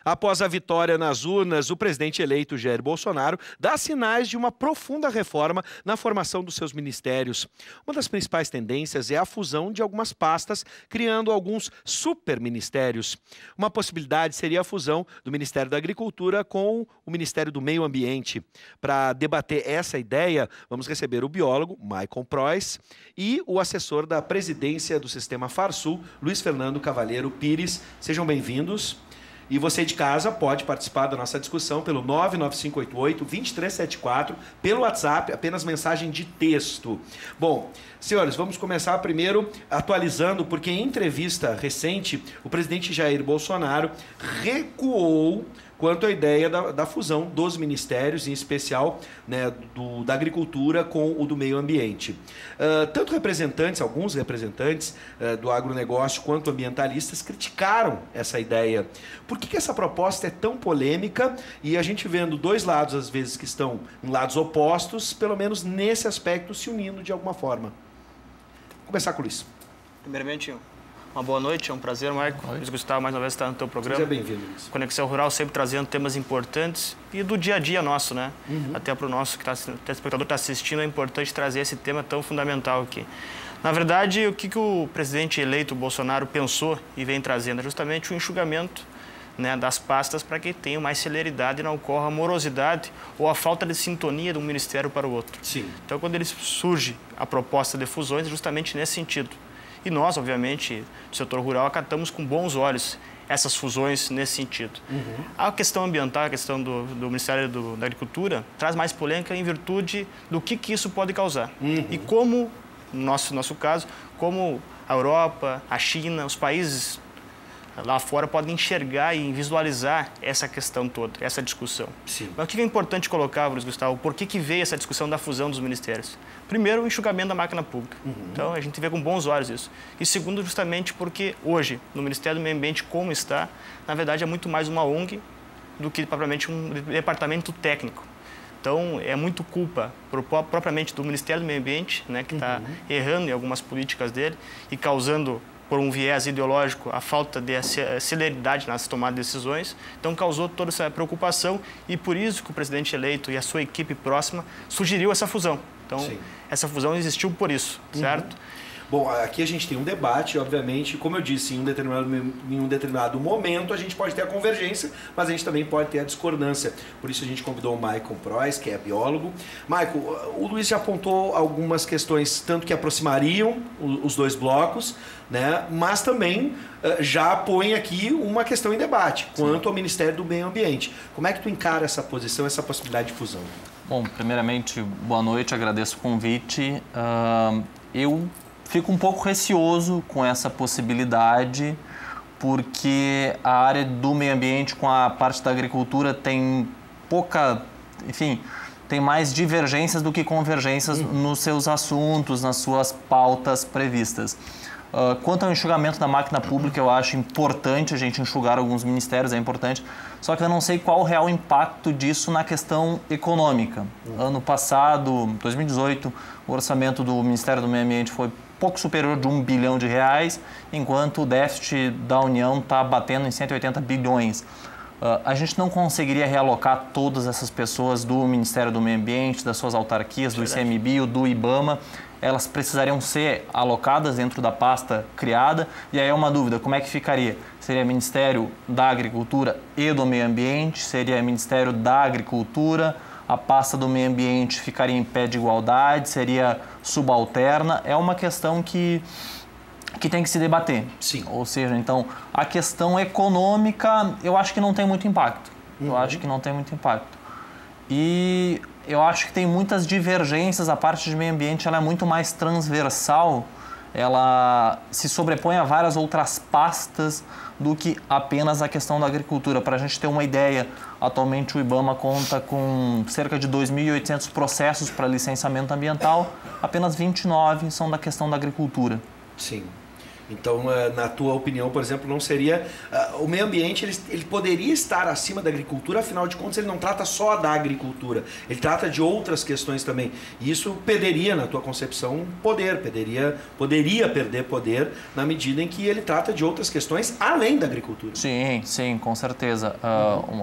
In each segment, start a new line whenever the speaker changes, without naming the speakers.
Após a vitória nas urnas, o presidente eleito Jair Bolsonaro dá sinais de uma profunda reforma na formação dos seus ministérios. Uma das principais tendências é a fusão de algumas pastas, criando alguns superministérios. Uma possibilidade seria a fusão do Ministério da Agricultura com o Ministério do Meio Ambiente. Para debater essa ideia, vamos receber o biólogo Maicon Preuss e o assessor da presidência do Sistema Farsul, Luiz Fernando Cavalheiro Pires. Sejam bem-vindos. E você de casa pode participar da nossa discussão pelo 99588-2374, pelo WhatsApp, apenas mensagem de texto. Bom, senhores, vamos começar primeiro atualizando, porque em entrevista recente, o presidente Jair Bolsonaro recuou quanto à ideia da fusão dos ministérios, em especial, né, da agricultura com o do meio ambiente. Tanto alguns representantes do agronegócio quanto ambientalistas criticaram essa ideia. Por que essa proposta é tão polêmica e a gente vendo dois lados, às vezes, que estão em lados opostos, pelo menos nesse aspecto, se unindo de alguma forma? Vou começar com o Luiz.
Primeiramente, uma boa noite, é um prazer, Marco. Luiz Gustavo, mais uma vez, estar no teu programa.
Seja bem-vindo, Luiz.
Conexão Rural sempre trazendo temas importantes e do dia a dia nosso, né? Até para o nosso telespectador que está assistindo, é importante trazer esse tema tão fundamental aqui. Na verdade, o que o presidente eleito Bolsonaro pensou e vem trazendo é justamente o enxugamento, né, das pastas para que tenha mais celeridade e não ocorra a morosidade ou a falta de sintonia de um ministério para o outro.
Sim.
Então, quando surge a proposta de fusões, é justamente nesse sentido. E nós, obviamente, do setor rural, acatamos com bons olhos essas fusões nesse sentido. A questão ambiental, a questão do Ministério da Agricultura, traz mais polêmica em virtude do que isso pode causar. E como, no nosso caso, como a Europa, a China, os países lá fora podem enxergar e visualizar essa questão toda, essa discussão.
Sim.
Mas o que é importante colocar, Luiz Gustavo, por que veio essa discussão da fusão dos ministérios? Primeiro, o enxugamento da máquina pública. Então, a gente vê com bons olhos isso. E segundo, justamente porque hoje, no Ministério do Meio Ambiente, como está, na verdade, é muito mais uma ONG do que propriamente um departamento técnico. Então, é muito culpa propriamente do Ministério do Meio Ambiente, né, que está errando em algumas políticas dele e causando, por um viés ideológico, a falta de celeridade nas tomadas de decisões. Então, causou toda essa preocupação e por isso que o presidente eleito e a sua equipe próxima sugeriu essa fusão. Então, sim, essa fusão existiu por isso, certo?
Bom, aqui a gente tem um debate, obviamente, como eu disse, em um determinado momento a gente pode ter a convergência, mas a gente também pode ter a discordância. Por isso a gente convidou o Maicon Preuss, que é biólogo. Maicon, o Luiz já apontou algumas questões, tanto que aproximariam os dois blocos, né? Mas também já põe aqui uma questão em debate, quanto ao Ministério do Meio Ambiente. Como é que tu encara essa posição, essa possibilidade de fusão?
Bom, primeiramente, boa noite, agradeço o convite. Eu fico um pouco receoso com essa possibilidade, porque a área do meio ambiente com a parte da agricultura tem tem mais divergências do que convergências nos seus assuntos, nas suas pautas previstas. Quanto ao enxugamento da máquina pública, eu acho importante a gente enxugar alguns ministérios, é importante, só que eu não sei qual o real impacto disso na questão econômica. Ano passado, 2018, o orçamento do Ministério do Meio Ambiente foi pouco superior de R$1 bilhão, enquanto o déficit da União está batendo em 180 bilhões. A gente não conseguiria realocar todas essas pessoas do Ministério do Meio Ambiente, das suas autarquias, do ICMBio, do IBAMA. Elas precisariam ser alocadas dentro da pasta criada. E aí é uma dúvida, como é que ficaria? Seria Ministério da Agricultura e do Meio Ambiente? Seria Ministério da Agricultura? A pasta do meio ambiente ficaria em pé de igualdade? Seria subalterna? É uma questão que tem que se debater.
Sim.
Ou seja, então, a questão econômica, eu acho que não tem muito impacto. Eu acho que não tem muito impacto. E eu acho que tem muitas divergências. A parte de meio ambiente ela é muito mais transversal. Ela se sobrepõe a várias outras pastas do que apenas a questão da agricultura. Para a gente ter uma ideia, atualmente o IBAMA conta com cerca de 2.800 processos para licenciamento ambiental, apenas 29 são da questão da agricultura.
Sim. Então, na tua opinião, por exemplo, não seria... o meio ambiente, ele poderia estar acima da agricultura, afinal de contas, ele não trata só da agricultura, ele trata de outras questões também. E isso perderia, na tua concepção, poder, poderia perder poder na medida em que ele trata de outras questões além da agricultura.
Sim, sim, com certeza.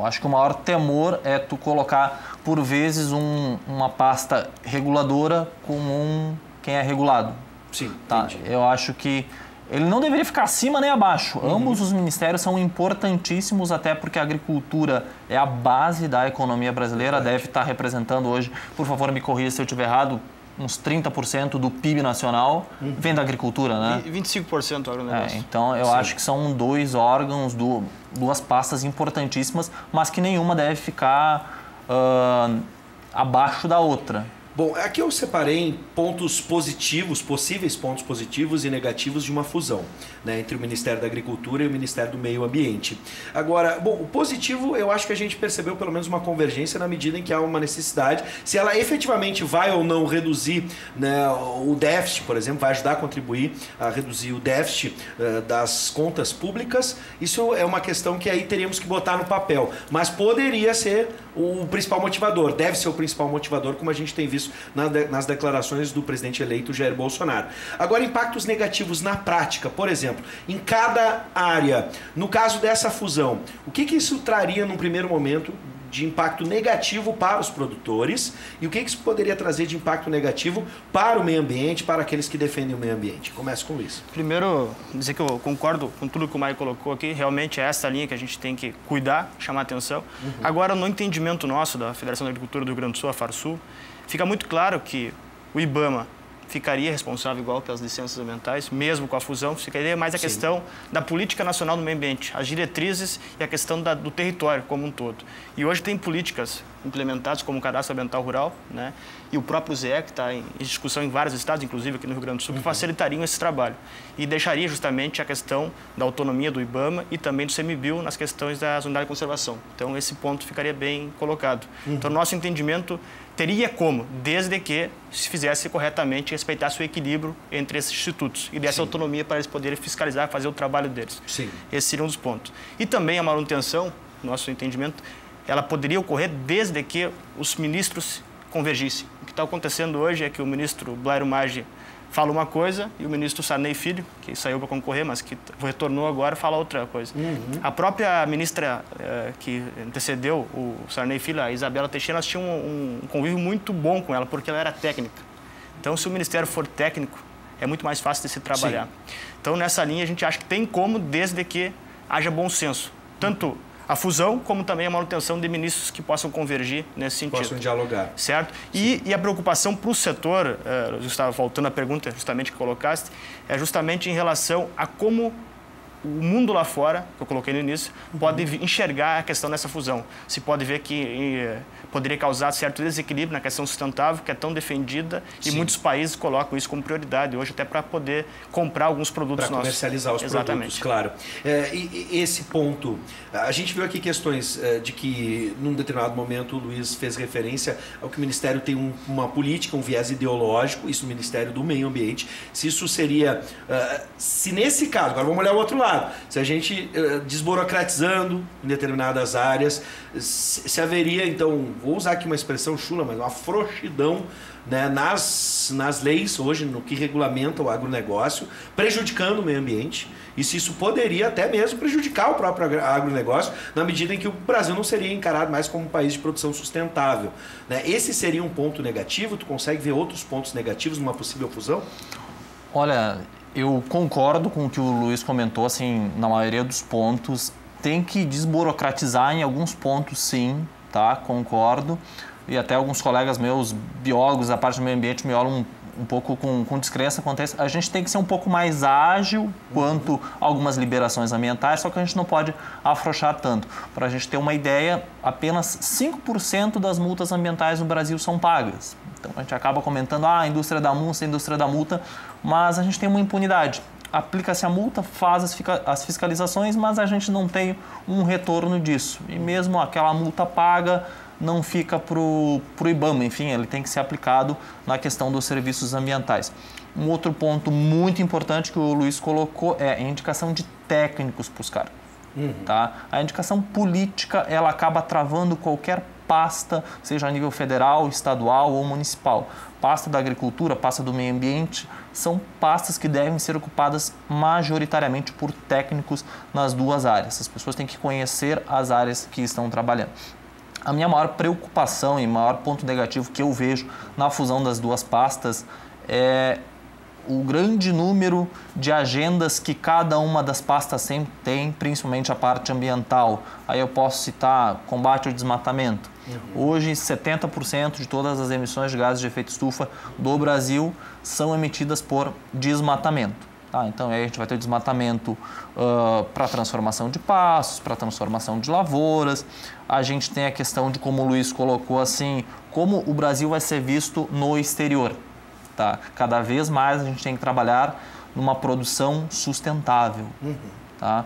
Acho que o maior temor é tu colocar, por vezes, uma pasta reguladora com quem é regulado.
Sim,
tá? Eu acho que ele não deveria ficar acima nem abaixo. Ambos os ministérios são importantíssimos, até porque a agricultura é a base da economia brasileira, deve estar representando hoje, por favor me corrija se eu estiver errado, uns 30% do PIB nacional vem da agricultura, né?
25% do agronegócio.
Então, eu acho que são dois órgãos, duas pastas importantíssimas, mas que nenhuma deve ficar abaixo da outra.
Bom, aqui eu separei pontos positivos, possíveis pontos positivos e negativos de uma fusão, né, entre o Ministério da Agricultura e o Ministério do Meio Ambiente. Agora, bom, o positivo, eu acho que a gente percebeu pelo menos uma convergência na medida em que há uma necessidade, se ela efetivamente vai ou não reduzir, né, o déficit, por exemplo, vai ajudar a contribuir a reduzir o déficit das contas públicas, isso é uma questão que aí teríamos que botar no papel, mas poderia ser o principal motivador, deve ser o principal motivador, como a gente tem visto nas declarações do presidente eleito Jair Bolsonaro. Agora, impactos negativos na prática, por exemplo, em cada área. No caso dessa fusão, o que isso traria num primeiro momento de impacto negativo para os produtores e o que isso poderia trazer de impacto negativo para o meio ambiente, para aqueles que defendem o meio ambiente? Começa com o Luiz.
Primeiro, dizer que eu concordo com tudo que o Maio colocou aqui, realmente é essa linha que a gente tem que cuidar, chamar atenção. Agora, no entendimento nosso da Federação da Agricultura do Rio Grande do Sul, a FARSUL, fica muito claro que o IBAMA ficaria responsável igual pelas licenças ambientais, mesmo com a fusão, ficaria mais a questão da política nacional do meio ambiente, as diretrizes e a questão do território como um todo. E hoje tem políticas implementadas como o Cadastro Ambiental Rural, né, e o próprio ZE, que está em discussão em vários estados, inclusive aqui no Rio Grande do Sul, que facilitariam esse trabalho. E deixaria justamente a questão da autonomia do IBAMA e também do CMBio nas questões das unidades de conservação. Então, esse ponto ficaria bem colocado. Então, nosso entendimento teria como, desde que se fizesse corretamente e respeitasse o equilíbrio entre esses institutos e desse autonomia para eles poderem fiscalizar, fazer o trabalho deles.
Sim.
Esse seria um dos pontos. E também a manutenção, nosso entendimento, ela poderia ocorrer desde que os ministros convergissem. O que está acontecendo hoje é que o ministro Blairo Maggi fala uma coisa e o ministro Sarney Filho, que saiu para concorrer, mas que retornou agora, fala outra coisa. A própria ministra que antecedeu o Sarney Filho, a Isabela Teixeira, nós tínhamos um convívio muito bom com ela, porque ela era técnica. Então, se o ministério for técnico, é muito mais fácil de se trabalhar. Sim. Então, nessa linha, a gente acha que tem como, desde que haja bom senso. Tanto a fusão, como também a manutenção de ministros que possam convergir nesse sentido.
Possam dialogar.
Certo? E a preocupação para o setor, estava voltando à pergunta justamente que colocaste, é justamente em relação a como o mundo lá fora, que eu coloquei no início, pode enxergar a questão dessa fusão. Se pode ver que poderia causar certo desequilíbrio na questão sustentável, que é tão defendida, e muitos países colocam isso como prioridade hoje, até para poder comprar alguns produtos nossos.
Para comercializar os produtos, claro. E esse ponto, a gente viu aqui questões de que, num determinado momento, o Luiz fez referência ao que o Ministério tem uma política, um viés ideológico, isso no Ministério do Meio Ambiente. Se isso seria, se nesse caso, agora vamos olhar o outro lado, se a gente desburocratizando em determinadas áreas, se haveria, então, vou usar aqui uma expressão chula, mas uma frouxidão, né, nas leis hoje, no que regulamenta o agronegócio, prejudicando o meio ambiente, e se isso poderia até mesmo prejudicar o próprio agronegócio, na medida em que o Brasil não seria encarado mais como um país de produção sustentável, né? Esse seria um ponto negativo? Tu consegue ver outros pontos negativos numa possível fusão?
Olha, eu concordo com o que o Luiz comentou, assim, na maioria dos pontos. Tem que desburocratizar em alguns pontos, sim, tá? Concordo. E até alguns colegas meus, biólogos da parte do meio ambiente, me olham um pouco com descrença quanto a isso. A gente tem que ser um pouco mais ágil quanto a algumas liberações ambientais, só que a gente não pode afrouxar tanto. Para a gente ter uma ideia, apenas 5% das multas ambientais no Brasil são pagas. Então a gente acaba comentando, a indústria da multa, mas a gente tem uma impunidade. Aplica-se a multa, faz as fiscalizações, mas a gente não tem um retorno disso. E mesmo aquela multa paga não fica para o IBAMA, enfim, ele tem que ser aplicado na questão dos serviços ambientais. Um outro ponto muito importante que o Luiz colocou é a indicação de técnicos para os cargos. Tá? A indicação política, ela acaba travando qualquer pasta, seja a nível federal, estadual ou municipal. Pasta da agricultura, pasta do meio ambiente, são pastas que devem ser ocupadas majoritariamente por técnicos nas duas áreas. As pessoas têm que conhecer as áreas que estão trabalhando. A minha maior preocupação e maior ponto negativo que eu vejo na fusão das duas pastas é o grande número de agendas que cada uma das pastas sempre tem, principalmente a parte ambiental. Aí eu posso citar combate ao desmatamento. Hoje, 70% de todas as emissões de gases de efeito estufa do Brasil são emitidas por desmatamento. Tá? Então, aí a gente vai ter o desmatamento para transformação de pastos, para transformação de lavouras. A gente tem a questão de, como o Luiz colocou assim, como o Brasil vai ser visto no exterior. Tá? Cada vez mais a gente tem que trabalhar numa produção sustentável. Tá?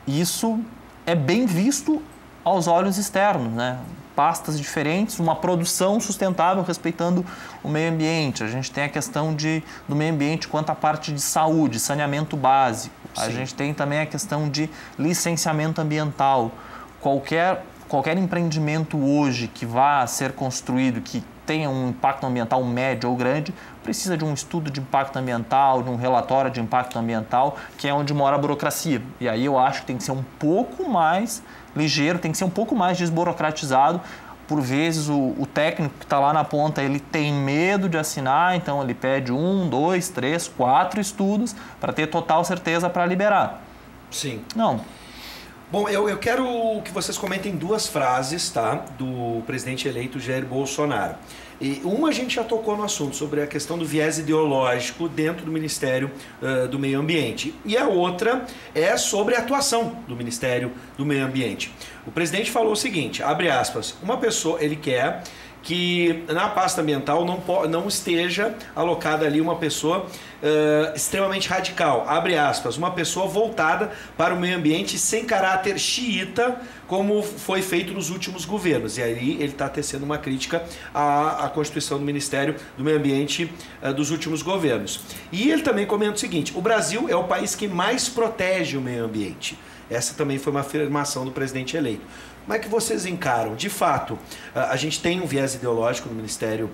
Isso é bem visto aos olhos externos, né? Pastas diferentes, uma produção sustentável respeitando o meio ambiente. A gente tem a questão do meio ambiente quanto à parte de saúde, saneamento básico. A gente tem também a questão de licenciamento ambiental. Qualquer empreendimento hoje que vá ser construído, que tenha um impacto ambiental médio ou grande, precisa de um estudo de impacto ambiental, de um relatório de impacto ambiental, que é onde mora a burocracia. E aí eu acho que tem que ser um pouco mais ligeiro, tem que ser um pouco mais desburocratizado. Por vezes o técnico que está lá na ponta, ele tem medo de assinar, então ele pede 1, 2, 3, 4 estudos para ter total certeza para liberar.
Sim.
Não.
Bom, eu quero que vocês comentem duas frases, tá, do presidente eleito Jair Bolsonaro. E uma a gente já tocou no assunto, sobre a questão do viés ideológico dentro do Ministério do Meio Ambiente. E a outra é sobre a atuação do Ministério do Meio Ambiente. O presidente falou o seguinte, abre aspas, uma pessoa, ele quer que na pasta ambiental não esteja alocada ali uma pessoa extremamente radical, abre aspas, uma pessoa voltada para o meio ambiente sem caráter xiita, como foi feito nos últimos governos. E aí ele está tecendo uma crítica à Constituição do Ministério do Meio Ambiente dos últimos governos. E ele também comenta o seguinte, o Brasil é o país que mais protege o meio ambiente. Essa também foi uma afirmação do presidente eleito. Como é que vocês encaram? De fato, a gente tem um viés ideológico no Ministério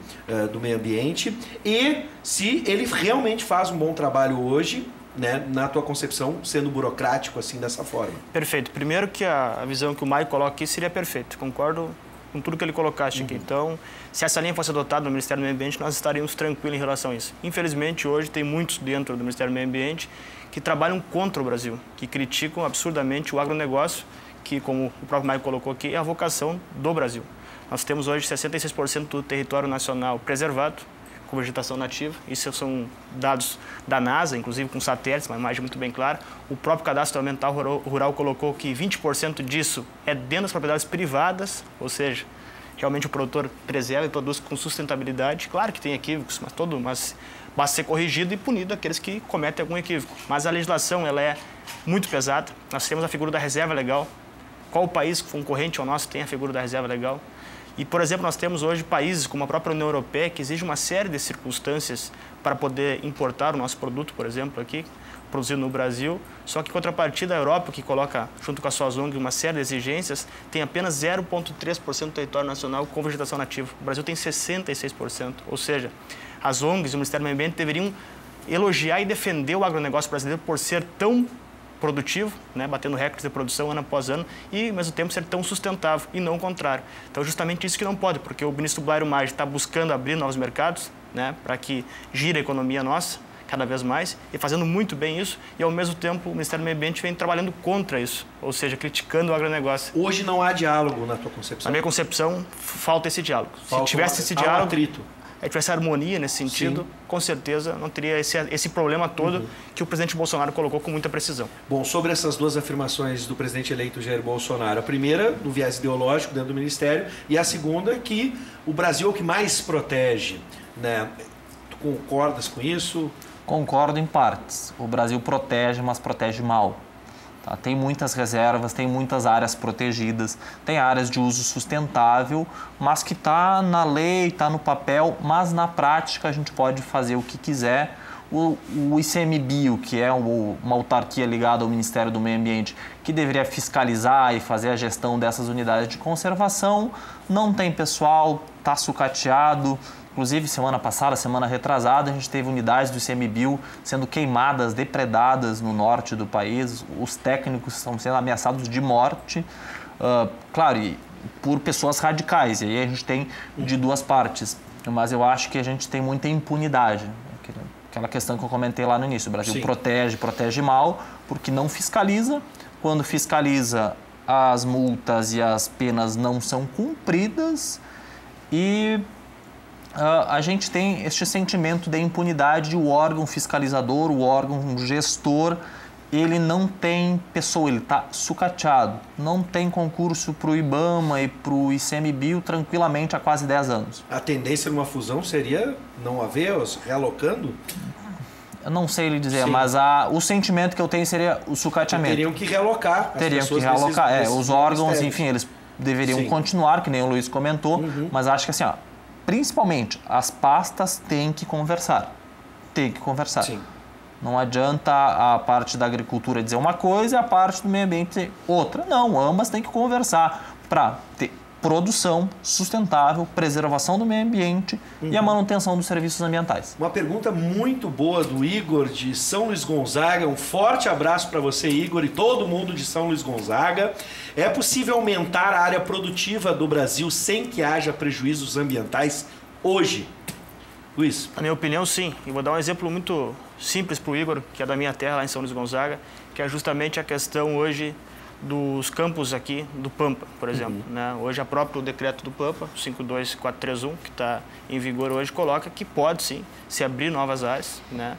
do Meio Ambiente e se ele realmente faz um bom trabalho hoje, né, na tua concepção, sendo burocrático assim dessa forma.
Perfeito. Primeiro que a visão que o Maio coloca aqui seria perfeita. Concordo com tudo que ele colocaste aqui. Então, se essa linha fosse adotada no Ministério do Meio Ambiente, nós estaríamos tranquilos em relação a isso. Infelizmente, hoje tem muitos dentro do Ministério do Meio Ambiente que trabalham contra o Brasil, que criticam absurdamente o agronegócio, que, como o próprio Maio colocou aqui, é a vocação do Brasil. Nós temos hoje 66% do território nacional preservado, com vegetação nativa. Isso são dados da NASA, inclusive com satélites, uma imagem muito bem clara. O próprio Cadastro Ambiental Rural colocou que 20% disso é dentro das propriedades privadas, ou seja, realmente o produtor preserva e produz com sustentabilidade. Claro que tem equívocos, mas basta ser corrigido e punido aqueles que cometem algum equívoco. Mas a legislação ela é muito pesada. Nós temos a figura da reserva legal. Qual país concorrente ao nosso tem a figura da reserva legal? E, por exemplo, nós temos hoje países como a própria União Europeia que exigem uma série de circunstâncias para poder importar o nosso produto, por exemplo, aqui, produzido no Brasil. Só que, em contrapartida, a Europa, que coloca, junto com as suas ONGs, uma série de exigências, tem apenas 0,3% do território nacional com vegetação nativa. O Brasil tem 66%. Ou seja, as ONGs e o Ministério do Meio Ambiente deveriam elogiar e defender o agronegócio brasileiro por ser tão produtivo, né, batendo recordes de produção ano após ano e, ao mesmo tempo, ser tão sustentável e não o contrário. Então, justamente isso que não pode, porque o ministro Blairo Maggi está buscando abrir novos mercados, né, para que gire a economia nossa cada vez mais e fazendo muito bem isso e, ao mesmo tempo, o Ministério do Meio Ambiente vem trabalhando contra isso, ou seja, criticando o agronegócio.
Hoje não há diálogo na tua concepção?
Na minha concepção, falta esse diálogo. Se tivesse esse diálogo, tivesse harmonia nesse sentido, com certeza não teria esse problema todo que o presidente Bolsonaro colocou com muita precisão.
Bom, sobre essas duas afirmações do presidente eleito Jair Bolsonaro, a primeira, do viés ideológico dentro do Ministério, e a segunda, que o Brasil é o que mais protege, né? Tu concordas com isso?
Concordo em partes. O Brasil protege, mas protege mal. Tá? Tem muitas reservas, tem muitas áreas protegidas, tem áreas de uso sustentável, mas que está na lei, está no papel, mas na prática a gente pode fazer o que quiser. O ICMBio, que é uma autarquia ligada ao Ministério do Meio Ambiente, que deveria fiscalizar e fazer a gestão dessas unidades de conservação, não tem pessoal, está sucateado. Inclusive, semana passada, semana retrasada, a gente teve unidades do ICMBio sendo queimadas, depredadas no norte do país. Os técnicos estão sendo ameaçados de morte, claro, e por pessoas radicais. E aí a gente tem de duas partes. Mas eu acho que a gente tem muita impunidade. Aquela questão que eu comentei lá no início. O Brasil protege mal, porque não fiscaliza. Quando fiscaliza, as multas e as penas não são cumpridas. E a gente tem este sentimento de impunidade. O órgão fiscalizador, o órgão gestor, ele não tem pessoa, ele está sucateado. Não tem concurso para o IBAMA e para o ICMBio tranquilamente há quase 10 anos.
A tendência numa fusão seria não haver, realocando?
Eu não sei lhe dizer, mas o sentimento que eu tenho seria o sucateamento.
Teriam que realocar.
Teriam que realocar. Os órgãos, enfim, eles deveriam continuar, que nem o Luiz comentou, mas acho que assim, principalmente as pastas têm que conversar. Tem que conversar.
Sim.
Não adianta a parte da agricultura dizer uma coisa e a parte do meio ambiente dizer outra. Não, ambas têm que conversar para ter produção sustentável, preservação do meio ambiente e a manutenção dos serviços ambientais.
Uma pergunta muito boa do Igor de São Luís Gonzaga. Um forte abraço para você, Igor, e todo mundo de São Luís Gonzaga. É possível aumentar a área produtiva do Brasil sem que haja prejuízos ambientais hoje? Luiz?
Na minha opinião, sim. E vou dar um exemplo muito simples para o Igor, que é da minha terra, lá em São Luís Gonzaga, que é justamente a questão hoje dos campos aqui do Pampa, por exemplo. Né? Hoje, o próprio decreto do Pampa, 52431, que está em vigor hoje, coloca que pode, sim, se abrir novas áreas, né?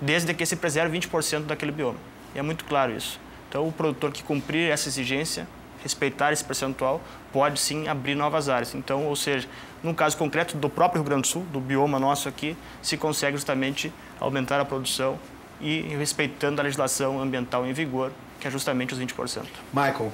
Desde que se preserve 20% daquele bioma. E é muito claro isso. Então, o produtor que cumprir essa exigência, respeitar esse percentual, pode, sim, abrir novas áreas. Então, ou seja, no caso concreto do próprio Rio Grande do Sul, do bioma nosso aqui, se consegue justamente aumentar a produção e respeitando a legislação ambiental em vigor, que é justamente os 20%.
Michael?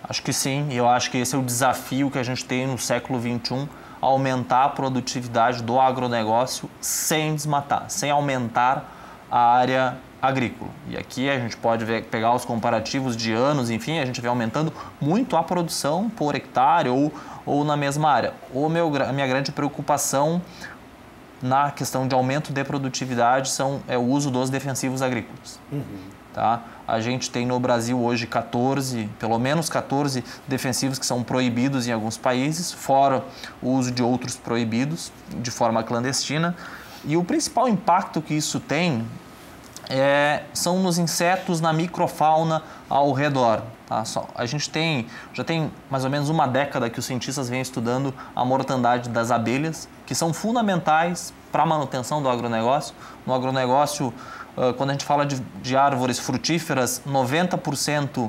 Acho que sim, e eu acho que esse é o desafio que a gente tem no século XXI, aumentar a produtividade do agronegócio sem desmatar, sem aumentar a área agrícola. E aqui a gente pode pegar os comparativos de anos, enfim, a gente vem aumentando muito a produção por hectare ou na mesma área. A minha grande preocupação na questão de aumento de produtividade é o uso dos defensivos agrícolas. Tá? A gente tem no Brasil hoje pelo menos 14 defensivos que são proibidos em alguns países, fora o uso de outros proibidos de forma clandestina. E o principal impacto que isso tem são nos insetos, na microfauna ao redor. Tá? A gente já tem mais ou menos uma década que os cientistas vêm estudando a mortandade das abelhas, que são fundamentais para a manutenção do agronegócio. No agronegócio, quando a gente fala de árvores frutíferas, 90%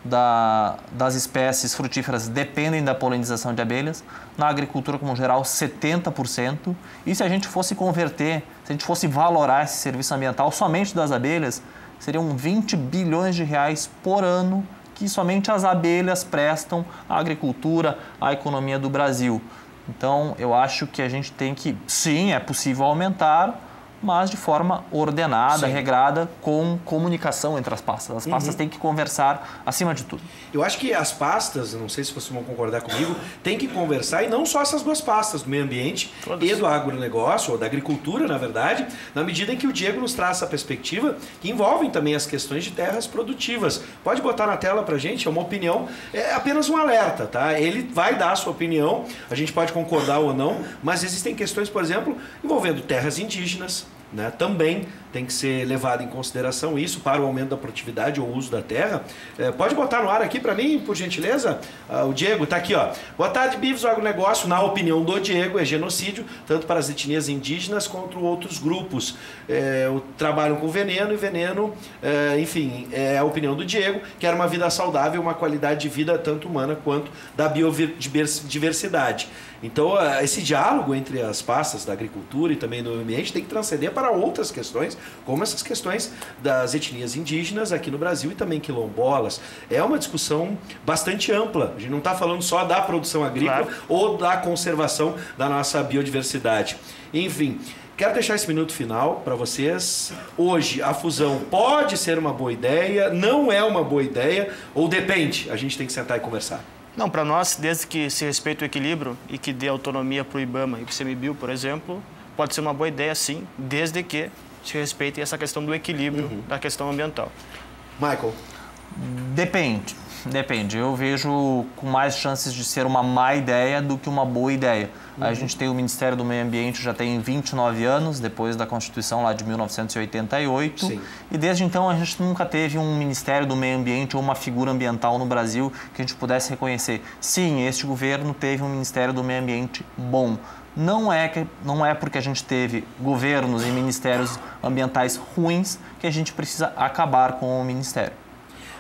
das espécies frutíferas dependem da polinização de abelhas. Na agricultura, como geral, 70%. E se a gente fosse se a gente fosse valorar esse serviço ambiental somente das abelhas, seriam 20 bilhões de reais por ano que somente as abelhas prestam à agricultura, à economia do Brasil. Então, eu acho que a gente tem que, sim, é possível aumentar, mas de forma ordenada, regrada, com comunicação entre as pastas. As pastas têm que conversar acima de tudo.
Eu acho que as pastas, não sei se vocês vão concordar comigo, têm que conversar, e não só essas duas pastas, do meio ambiente e do agronegócio, ou da agricultura, na verdade, na medida em que o Diego nos traz essa perspectiva, que envolvem também as questões de terras produtivas. Pode botar na tela pra gente, é uma opinião, é apenas um alerta, tá? Ele vai dar a sua opinião, a gente pode concordar ou não, mas existem questões, por exemplo, envolvendo terras indígenas, né? Também tem que ser levado em consideração isso para o aumento da produtividade ou uso da terra. Pode botar no ar aqui para mim, por gentileza? O Diego está aqui, ó. Boa tarde, Bivos. O agronegócio, na opinião do Diego, é genocídio, tanto para as etnias indígenas quanto outros grupos. Trabalham com veneno e veneno, enfim, é a opinião do Diego, quer uma vida saudável, uma qualidade de vida tanto humana quanto da biodiversidade. Então, esse diálogo entre as pastas da agricultura e também do meio ambiente tem que transcender para outras questões como essas questões das etnias indígenas aqui no Brasil e também quilombolas. É uma discussão bastante ampla. A gente não está falando só da produção agrícola ou da conservação da nossa biodiversidade. Enfim, quero deixar esse minuto final para vocês. Hoje, a fusão pode ser uma boa ideia, não é uma boa ideia, ou depende? A gente tem que sentar e conversar.
Não, para nós, desde que se respeite o equilíbrio e que dê autonomia para o IBAMA e para o ICMBio, por exemplo, pode ser uma boa ideia, sim, desde que se respeite essa questão do equilíbrio da questão ambiental.
Michael?
Depende. Eu vejo com mais chances de ser uma má ideia do que uma boa ideia. A gente tem o Ministério do Meio Ambiente, já tem 29 anos, depois da Constituição lá de 1988.
Sim.
E desde então a gente nunca teve um Ministério do Meio Ambiente ou uma figura ambiental no Brasil que a gente pudesse reconhecer. Sim, este governo teve um Ministério do Meio Ambiente bom. Não é porque a gente teve governos e ministérios ambientais ruins que a gente precisa acabar com o Ministério.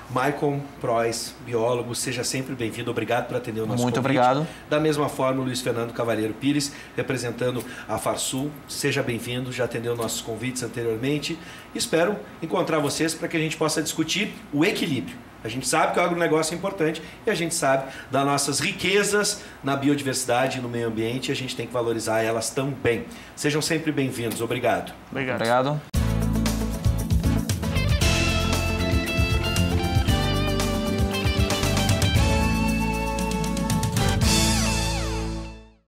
Michael Preuss, biólogo, seja sempre bem-vindo. Obrigado por atender o nosso convite.
Muito obrigado.
Da mesma forma, o Luiz Fernando Cavalheiro Pires, representando a Farsul, seja bem-vindo, já atendeu nossos convites anteriormente. Espero encontrar vocês para que a gente possa discutir o equilíbrio. A gente sabe que o agronegócio é importante e a gente sabe das nossas riquezas na biodiversidade e no meio ambiente e a gente tem que valorizar elas também. Sejam sempre bem-vindos. Obrigado.
Obrigado.
Obrigado.